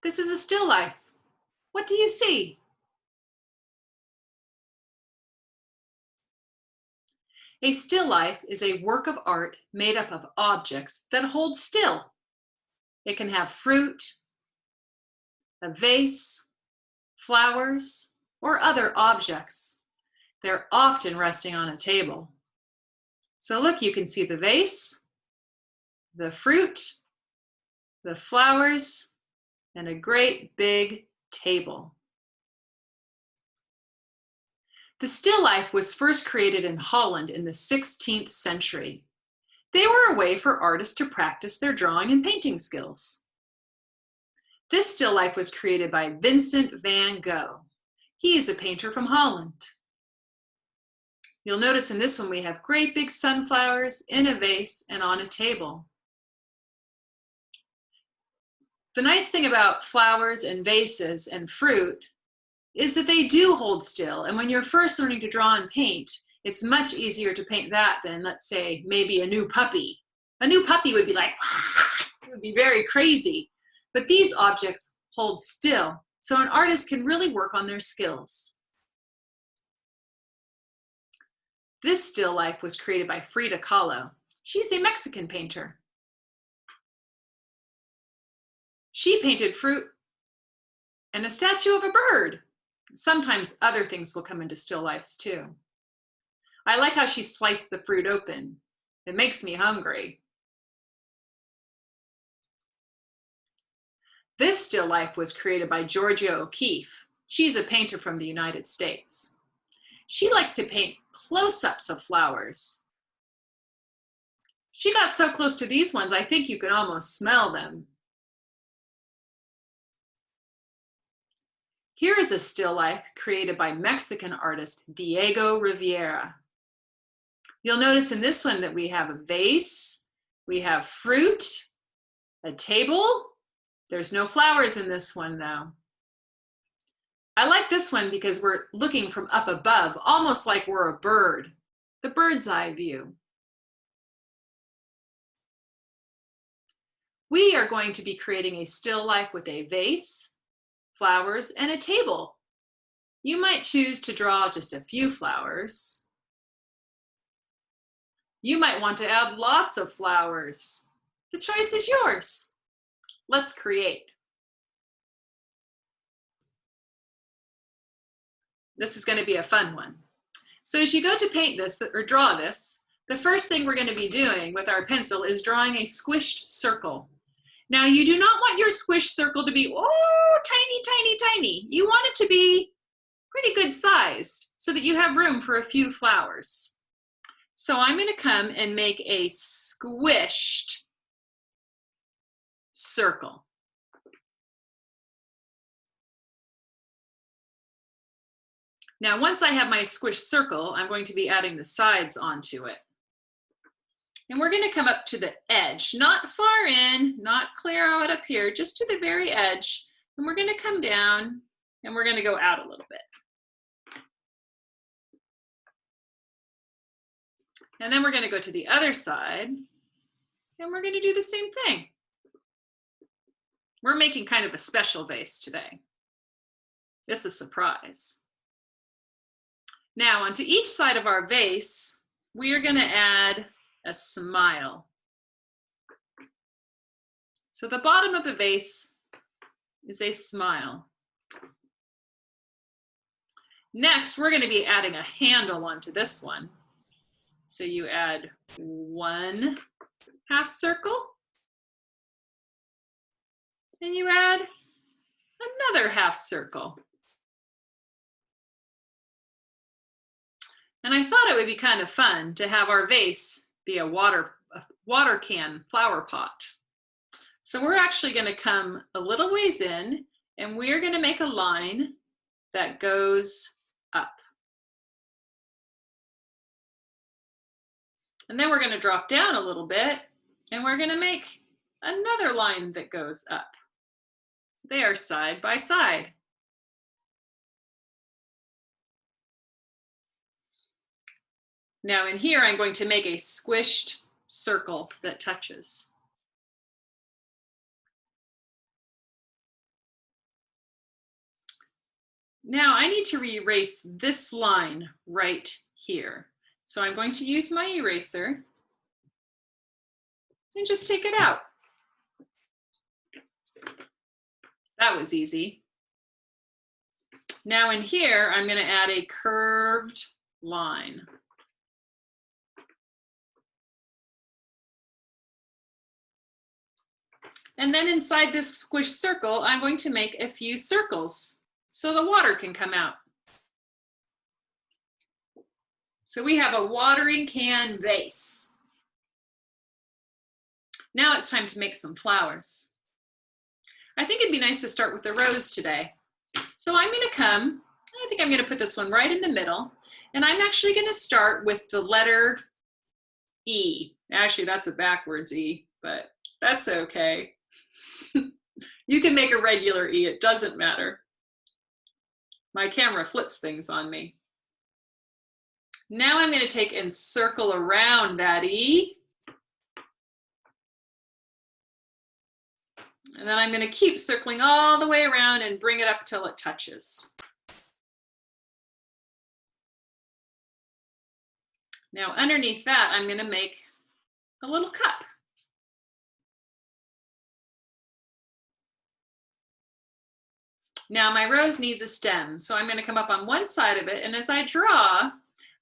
This is a still life. What do you see? A still life is a work of art made up of objects that hold still. It can have fruit, a vase, flowers, or other objects. They're often resting on a table. So look, you can see the vase, the fruit, the flowers, and a great big table. The still life was first created in Holland in the 16th century. They were a way for artists to practice their drawing and painting skills. This still life was created by Vincent van Gogh. He is a painter from Holland. You'll notice in this one we have great big sunflowers in a vase and on a table. The nice thing about flowers and vases and fruit is that they do hold still. And when you're first learning to draw and paint, it's much easier to paint that than, let's say, maybe a new puppy. A new puppy would be like, it would be very crazy. But these objects hold still, so an artist can really work on their skills. This still life was created by Frida Kahlo. She's a Mexican painter. She painted fruit and a statue of a bird. Sometimes other things will come into still lifes too. I like how she sliced the fruit open. It makes me hungry. This still life was created by Georgia O'Keeffe. She's a painter from the United States. She likes to paint close-ups of flowers. She got so close to these ones, I think you could almost smell them. Here is a still life created by Mexican artist Diego Rivera. You'll notice in this one that we have a vase, we have fruit, a table. There's no flowers in this one though. I like this one because we're looking from up above, almost like we're a bird, the bird's eye view. We are going to be creating a still life with a vase, flowers, and a table. You might choose to draw just a few flowers. You might want to add lots of flowers. The choice is yours. Let's create. This is going to be a fun one. So as you go to paint this or draw this, the first thing we're going to be doing with our pencil is drawing a squished circle. Now you do not want your squished circle to be, oh, tiny, tiny, tiny. You want it to be pretty good sized so that you have room for a few flowers. So I'm going to come and make a squished circle. Now, once I have my squished circle, I'm going to be adding the sides onto it. And we're going to come up to the edge, not far in, not clear out up here, just to the very edge. And we're going to come down and we're going to go out a little bit. And then we're going to go to the other side and we're going to do the same thing. We're making kind of a special vase today. It's a surprise. Now, onto each side of our vase, we are going to add a smile. So the bottom of the vase is a smile. Next, we're going to be adding a handle onto this one. So you add one half circle, and you add another half circle. And I thought it would be kind of fun to have our vase be a water can flower pot. So we're actually going to come a little ways in and we're going to make a line that goes up. And then we're going to drop down a little bit and we're going to make another line that goes up. So they are side by side. Now in here, I'm going to make a squished circle that touches. Now I need to erase this line right here. So I'm going to use my eraser and just take it out. That was easy. Now in here, I'm going to add a curved line. And then inside this squish circle, I'm going to make a few circles so the water can come out. So we have a watering can vase. Now it's time to make some flowers. I think it'd be nice to start with the rose today. So I'm going to I think I'm going to put this one right in the middle, and I'm actually going to start with the letter E. Actually, that's a backwards E, but that's okay. You can make a regular E, it doesn't matter. My camera flips things on me. Now I'm going to take and circle around that E. And then I'm going to keep circling all the way around and bring it up till it touches. Now underneath that, I'm going to make a little cup. Now my rose needs a stem, so I'm going to come up on one side of it, and as I draw,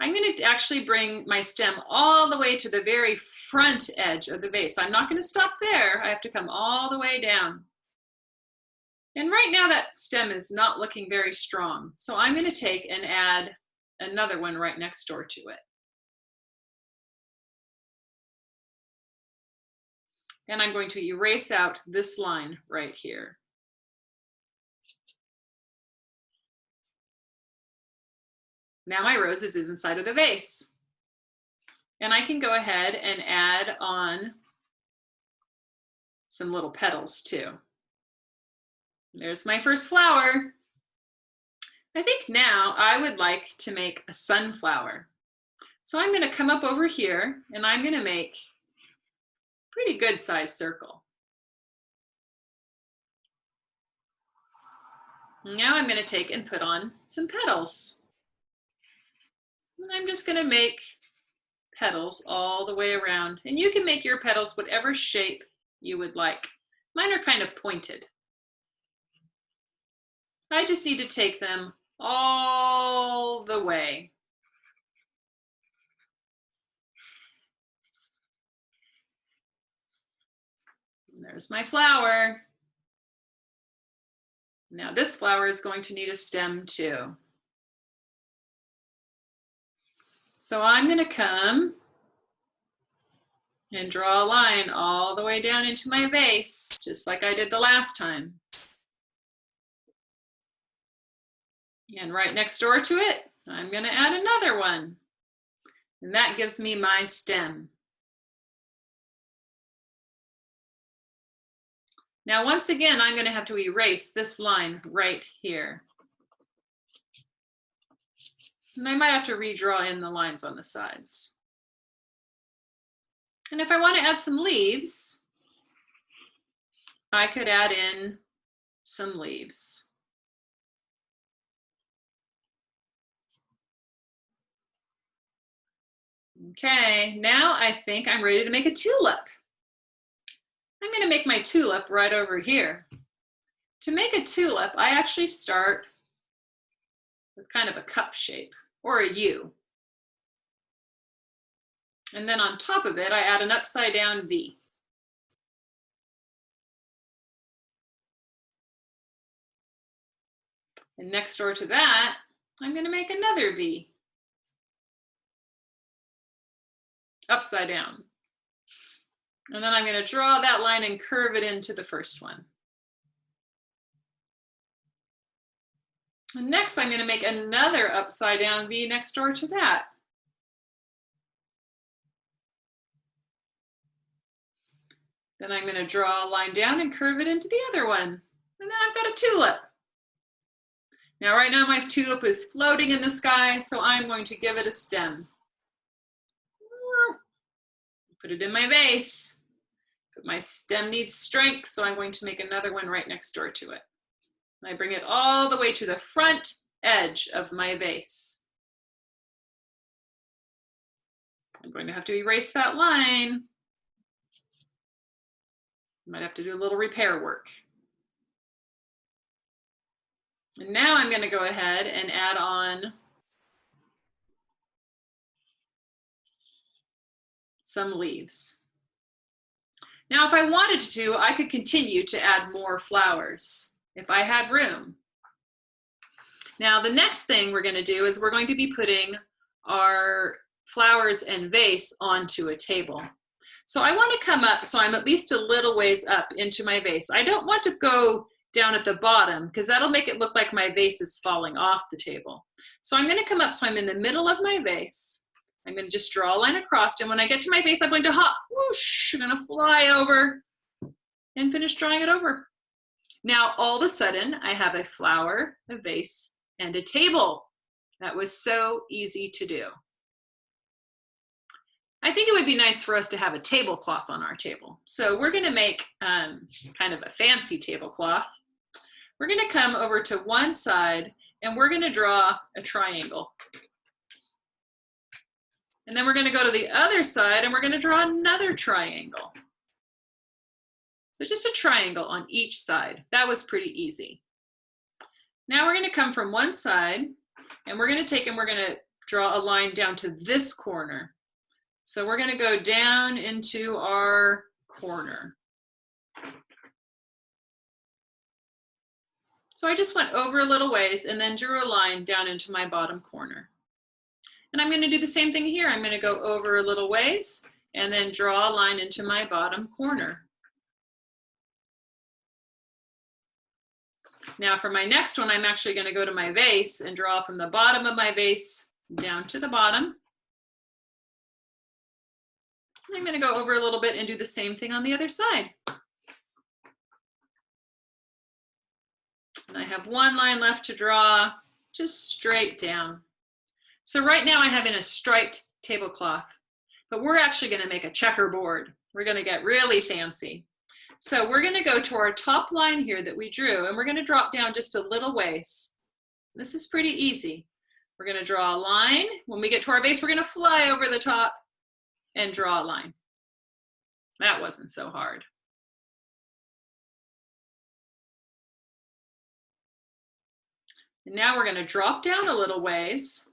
I'm going to actually bring my stem all the way to the very front edge of the vase. I'm not going to stop there. I have to come all the way down. And right now that stem is not looking very strong, so I'm going to take and add another one right next door to it. And I'm going to erase out this line right here. Now my rose is inside of the vase. And I can go ahead and add on some little petals too. There's my first flower. I think now I would like to make a sunflower. So I'm going to come up over here and I'm going to make a pretty good sized circle. Now I'm going to take and put on some petals. And I'm just going to make petals all the way around. And you can make your petals whatever shape you would like. Mine are kind of pointed. I just need to take them all the way. And there's my flower. Now this flower is going to need a stem too. So I'm going to come and draw a line all the way down into my vase, just like I did the last time. And right next door to it, I'm going to add another one. And that gives me my stem. Now, once again, I'm going to have to erase this line right here. And I might have to redraw in the lines on the sides. And if I want to add some leaves, I could add in some leaves. Okay, now I think I'm ready to make a tulip. I'm going to make my tulip right over here. To make a tulip, I actually start with kind of a cup shape or a U. And then on top of it, I add an upside down V. And next door to that, I'm going to make another V. Upside down. And then I'm going to draw that line and curve it into the first one. And next, I'm going to make another upside down V next door to that. Then I'm going to draw a line down and curve it into the other one. And then I've got a tulip. Now, right now, my tulip is floating in the sky, so I'm going to give it a stem. Put it in my vase. But my stem needs strength, so I'm going to make another one right next door to it. I bring it all the way to the front edge of my vase. I'm going to have to erase that line. Might have to do a little repair work. And now I'm going to go ahead and add on some leaves. Now, if I wanted to, I could continue to add more flowers if I had room. Now, the next thing we're going to do is we're going to be putting our flowers and vase onto a table. So I want to come up so I'm at least a little ways up into my vase. I don't want to go down at the bottom because that'll make it look like my vase is falling off the table. So I'm going to come up so I'm in the middle of my vase. I'm going to just draw a line across, and when I get to my vase, I'm going to hop, whoosh, I'm going to fly over and finish drawing it over. Now, all of a sudden, I have a flower, a vase, and a table. That was so easy to do. I think it would be nice for us to have a tablecloth on our table. So we're going to make kind of a fancy tablecloth. We're going to come over to one side, and we're going to draw a triangle. And then we're going to go to the other side, and we're going to draw another triangle. So just a triangle on each side. That was pretty easy. Now we're going to come from one side, and we're going to take and we're going to draw a line down to this corner. So we're going to go down into our corner. So I just went over a little ways and then drew a line down into my bottom corner. And I'm going to do the same thing here. I'm going to go over a little ways and then draw a line into my bottom corner. Now for my next one, I'm actually going to go to my vase and draw from the bottom of my vase down to the bottom. I'm going to go over a little bit and do the same thing on the other side. And I have one line left to draw, just straight down. So right now I have in a striped tablecloth, but we're actually going to make a checkerboard. We're going to get really fancy. So we're going to go to our top line here that we drew, and we're going to drop down just a little ways. This is pretty easy. We're going to draw a line. When we get to our vase, we're going to fly over the top and draw a line. That wasn't so hard. And now we're going to drop down a little ways,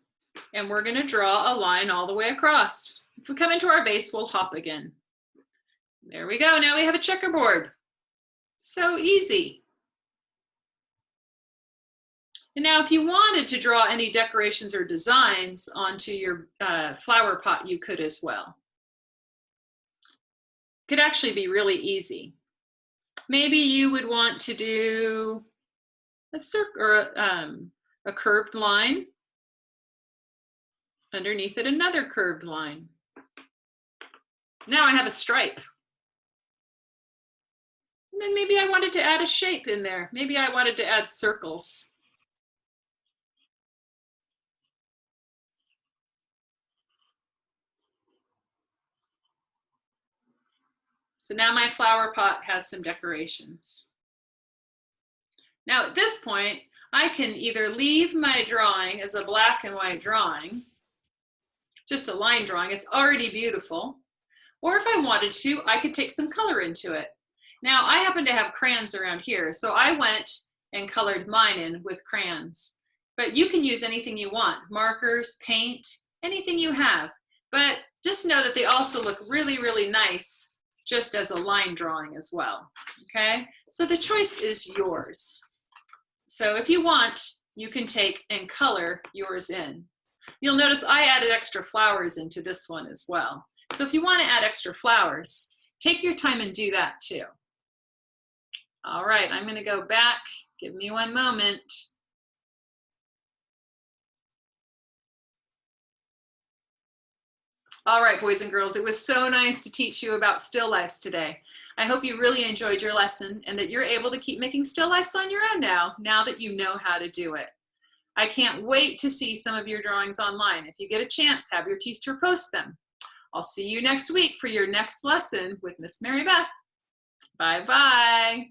and we're going to draw a line all the way across. If we come into our vase, we'll hop again. There we go. Now we have a checkerboard. So easy. And now if you wanted to draw any decorations or designs onto your flower pot, you could as well. Could actually be really easy. Maybe you would want to do a circle or a curved line. Underneath it, another curved line. Now I have a stripe. And then maybe I wanted to add a shape in there. Maybe I wanted to add circles. So now my flower pot has some decorations. Now at this point, I can either leave my drawing as a black and white drawing, just a line drawing, it's already beautiful. Or if I wanted to, I could take some color into it. Now I happen to have crayons around here, so I went and colored mine in with crayons. But you can use anything you want, markers, paint, anything you have. But just know that they also look really, really nice just as a line drawing as well, okay? So the choice is yours. So if you want, you can take and color yours in. You'll notice I added extra flowers into this one as well. So if you want to add extra flowers, take your time and do that too. All right, I'm going to go back. Give me one moment. All right, boys and girls, it was so nice to teach you about still lifes today. I hope you really enjoyed your lesson and that you're able to keep making still lifes on your own now that you know how to do it. I can't wait to see some of your drawings online. If you get a chance, have your teacher post them. I'll see you next week for your next lesson with Miss Mary Beth. Bye-bye.